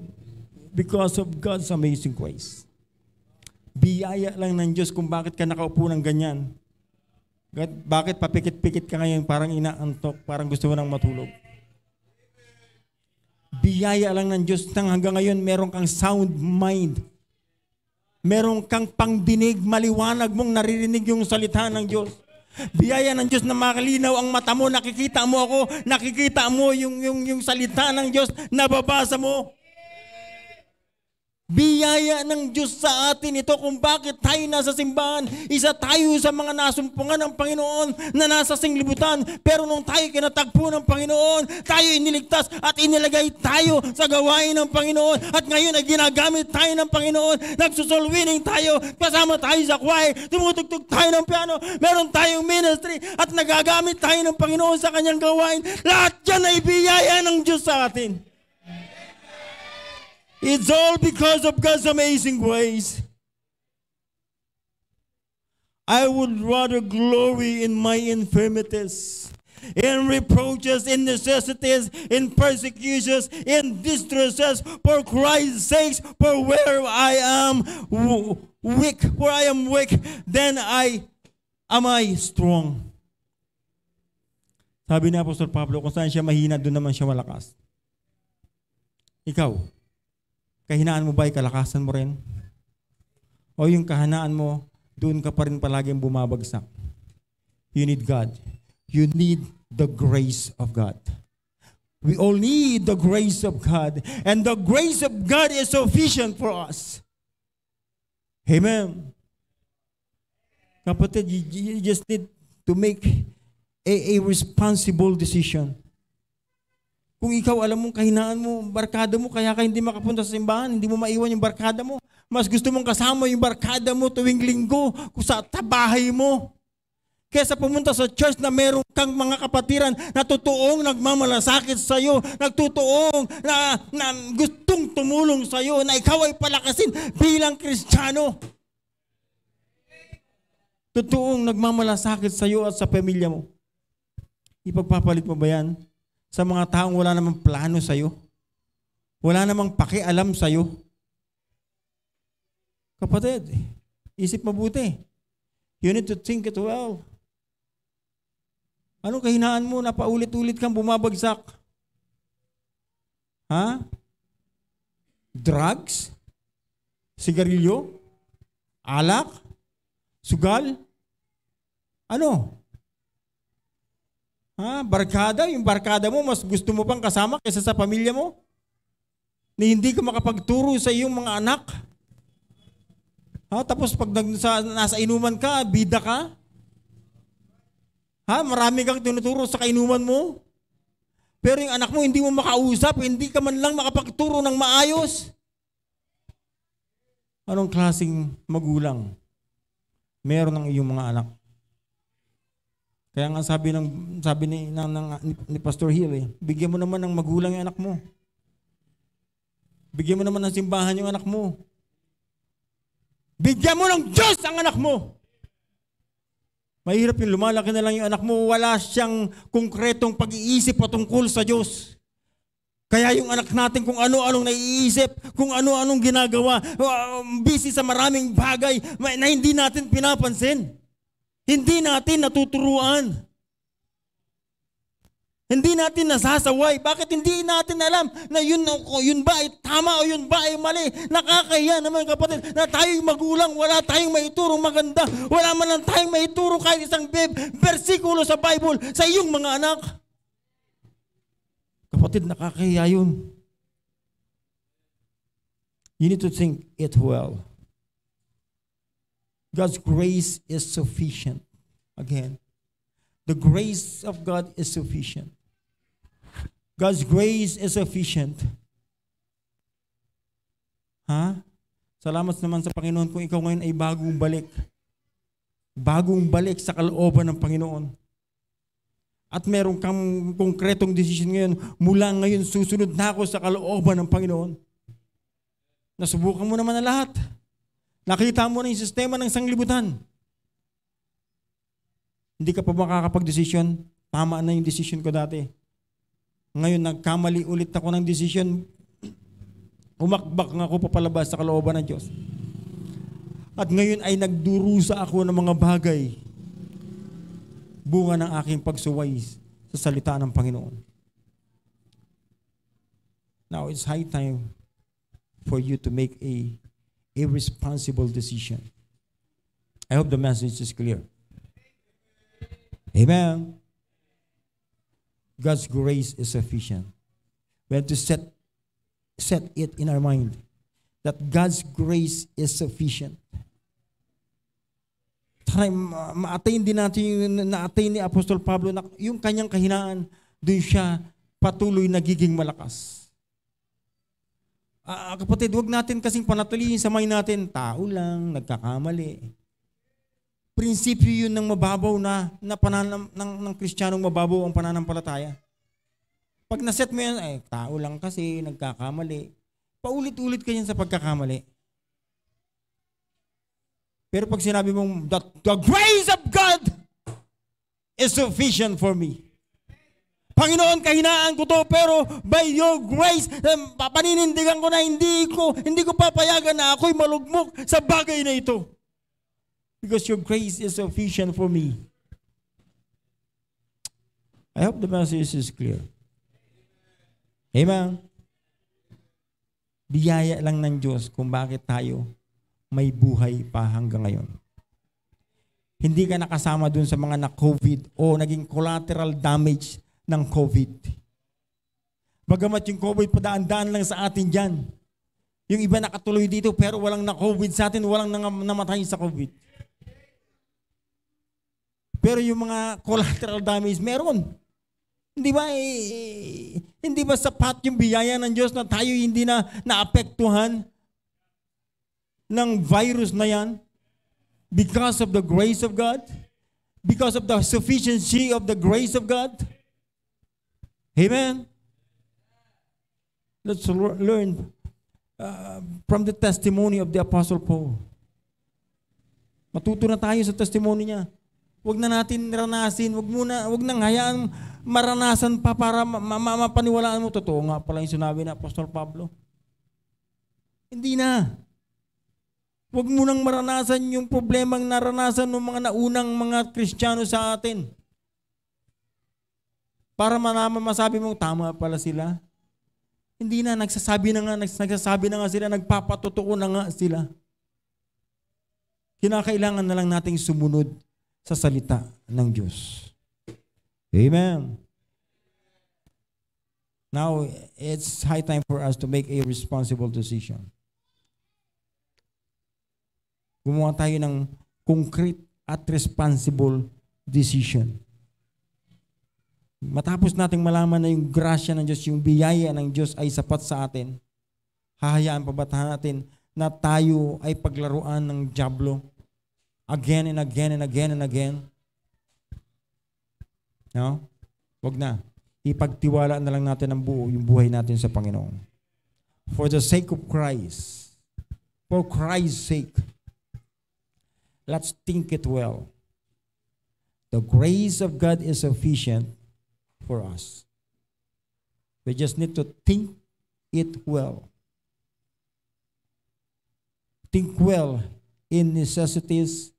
because of God's amazing grace. Biyaya lang ng Diyos kung bakit ka nakaupo ng ganyan. Bakit papikit-pikit ka ngayon, parang inaantok, parang gusto mo nang matulog. Biyaya lang ng Diyos nang hanggang ngayon meron kang sound mind. Meron kang pangdinig, maliwanag mong naririnig yung salita ng Diyos. Biyaya ng Diyos na makalinaw ang mata mo, nakikita mo ako, nakikita mo yung salita ng Diyos, nababasa mo. Biyaya ng Diyos sa atin ito kung bakit tayo nasa simbahan. Isa tayo sa mga nasumpungan ng Panginoon na nasa sanglibutan. Pero nung tayo kinatagpo ng Panginoon, tayo iniligtas at inilagay tayo sa gawain ng Panginoon. At ngayon ay ginagamit tayo ng Panginoon. Nagsosoul winning tayo. Kasama tayo sa choir. Tumutugtog tayo ng piano. Meron tayong ministry. At nagagamit tayo ng Panginoon sa kanyang gawain. Lahat yan ay biyaya ng Diyos sa atin. It's all because of God's amazing ways. I would rather glory in my infirmities, in reproaches, in necessities, in persecutions, in distresses, for Christ's sake, for where I am weak, then am I strong. Sabi ni Apostol Pablo, kung saan siya mahina, doon naman siya malakas. Ikaw, kahinaan mo ba ay kalakasan mo rin? O yung kahanaan mo, doon ka pa rin palaging bumabagsak? You need God. You need the grace of God. We all need the grace of God. And the grace of God is sufficient for us. Amen. Kapatid, you just need to make a responsible decision. Kung ikaw alam mong kahinaan mo, barkada mo, kaya ka hindi makapunta sa simbahan, hindi mo maiwan yung barkada mo. Mas gusto mong kasama yung barkada mo tuwing linggo kung sa bahay mo. Kesa pumunta sa church na meron kang mga kapatiran na totoong nagmamalasakit sa iyo, nagtutuong na gustong tumulong sa iyo, na ikaw ay palakasin bilang Kristiyano. Totoong nagmamalasakit sa iyo at sa pamilya mo. Ipagpapalit mo ba yan sa mga taong wala namang plano sa iyo? Wala namang pakialam sa iyo? Kapatid, isip mabuti. You need to think it well. Anong kahinaan mo na paulit-ulit kang bumabagsak? Ha? Drugs? Sigarilyo? Alak? Sugal? Ano? Ha? Barkada? Yung barkada mo, mas gusto mo pang kasama kaysa sa pamilya mo? Na hindi ka makapagturo sa iyong mga anak? Ha? Tapos pag nasa inuman ka, bida ka? Ha? Marami kang tinuturo sa kainuman mo? Pero yung anak mo hindi mo makausap, hindi ka man lang makapagturo ng maayos? Anong klaseng magulang meron ng iyong mga anak? Kaya nga sabi ni Pastor Hill, bigyan mo naman ng magulang yung anak mo. Bigyan mo naman ng simbahan yung anak mo. Bigyan mo ng Diyos ang anak mo. Mahirap yung lumalaki na lang yung anak mo, wala siyang konkretong pag-iisip patungkol sa Diyos. Kaya yung anak natin kung ano-anong naiisip, kung ano-anong ginagawa, busy sa maraming bagay na hindi natin pinapansin. Hindi natin natuturuan. Hindi natin nasasaway. Bakit hindi natin alam na yun ba ay tama o yun ba ay mali? Nakakahiya naman kapatid na tayong magulang, wala tayong maiturong maganda. Wala man lang tayong maiturong kahit isang versikulo sa Bible sa iyong mga anak. Kapatid, nakakahiya yun. You need to think it well. God's grace is sufficient. Again, the grace of God is sufficient. God's grace is sufficient. Ha? Salamat naman sa Panginoon kung ikaw ngayon ay bagong balik. Bagong balik sa kalooban ng Panginoon. At meron kang konkretong decision ngayon, mula ngayon susunod na ako sa kalooban ng Panginoon. Nasubukan mo naman na lahat. Nakita mo na yung sistema ng sanglibutan. Hindi ka pa makakapag-desisyon. Tama na yung decision ko dati. Ngayon, nagkamali ulit ako ng decision. Umakbak nga ako papalabas sa kalooban ng Diyos. At ngayon ay nagdurusa ako ng mga bagay. Bunga ng aking pagsuway sa salita ng Panginoon. Now, it's high time for you to make a responsible decision. I hope the message is clear. Amen. God's grace is sufficient. We have to set it in our mind that God's grace is sufficient. Try ma-attain din natin yung na-attain ni Apostol Pablo na yung kanyang kahinaan, doon siya patuloy nagiging malakas. Kapatid, huwag natin kasing panatilihin sa mind natin, tao lang, nagkakamali. Prinsipyo yun ng mababaw ng Kristiyanong mababaw ang pananampalataya. Pag naset mo yan, tao lang kasi, nagkakamali. Paulit-ulit ka yan sa pagkakamali. Pero pag sinabi mong, the grace of God is sufficient for me. Panginoon, kahinaan ko to, pero by your grace, papaninindigan ko na hindi ko papayagan na ako'y malugmok sa bagay na ito. Because your grace is sufficient for me. I hope the message is clear. Amen. Biyaya lang ng Diyos kung bakit tayo may buhay pa hanggang ngayon. Hindi ka nakasama dun sa mga na-COVID o naging collateral damage ng COVID. Bagamat yung COVID padaan-daan lang sa atin dyan. Yung iba nakatuloy dito pero walang na-COVID sa atin, walang namatay sa COVID. Pero yung mga collateral damage, meron. Hindi ba sapat yung biyaya ng Diyos na tayo hindi na naapektuhan ng virus na yan? Because of the grace of God? Because of the sufficiency of the grace of God? Amen? Let's learn from the testimony of the Apostle Paul. Matuto na tayo sa testimony niya. Huwag na natin ranasin, huwag nang hayaan maranasan pa para mapaniwalaan mo. Totoo nga pala yung sinabi ni Apostol Pablo. Hindi na. Huwag mo nang maranasan yung problemang naranasan ng mga naunang mga Kristiyano sa atin. Para masabi mong tama pala sila. Hindi na, nagsasabi na nga sila, nagpapatotoo na nga sila. Kinakailangan na lang nating sumunod sa salita ng Diyos. Amen. Now, it's high time for us to make a responsible decision. Gumawa tayo ng concrete at responsible decision. Matapos nating malaman na yung grasya ng Diyos, yung biyaya ng Diyos ay sapat sa atin, hahayaan pa ba natin na tayo ay paglaruan ng dyablo again and again and again and again? No? Wag na. Ipagtiwala na lang natin ang buo yung buhay natin sa Panginoon. For the sake of Christ, for Christ's sake, let's think it well. The grace of God is sufficient for us. We just need to think it well. Think well in necessities,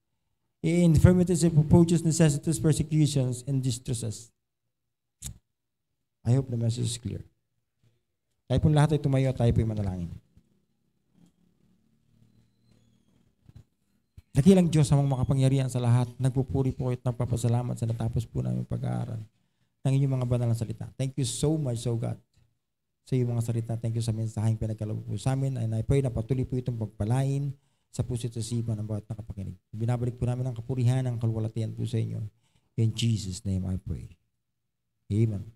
in infirmities, reproaches, necessities, persecutions, and distresses. I hope the message is clear. Tayo po lahat ay tumayo, tayo po ay manalangin. Dakilang Diyos amang makapangyarihan sa lahat, nagpupuri po at nagpapasalamat sa natapos po namin pag-aaral ng inyong mga banal na salita. Thank you so much, so God, sa iyong mga salita. Thank you sa mensaheng pinagkaloob po sa amin. And I pray na patuloy po itong pagpalain sa puso't sa isipan ng bawat nakapakinig. Binabalik po namin ang kapurihan, ang kalwalatian po sa inyo. In Jesus' name I pray. Amen.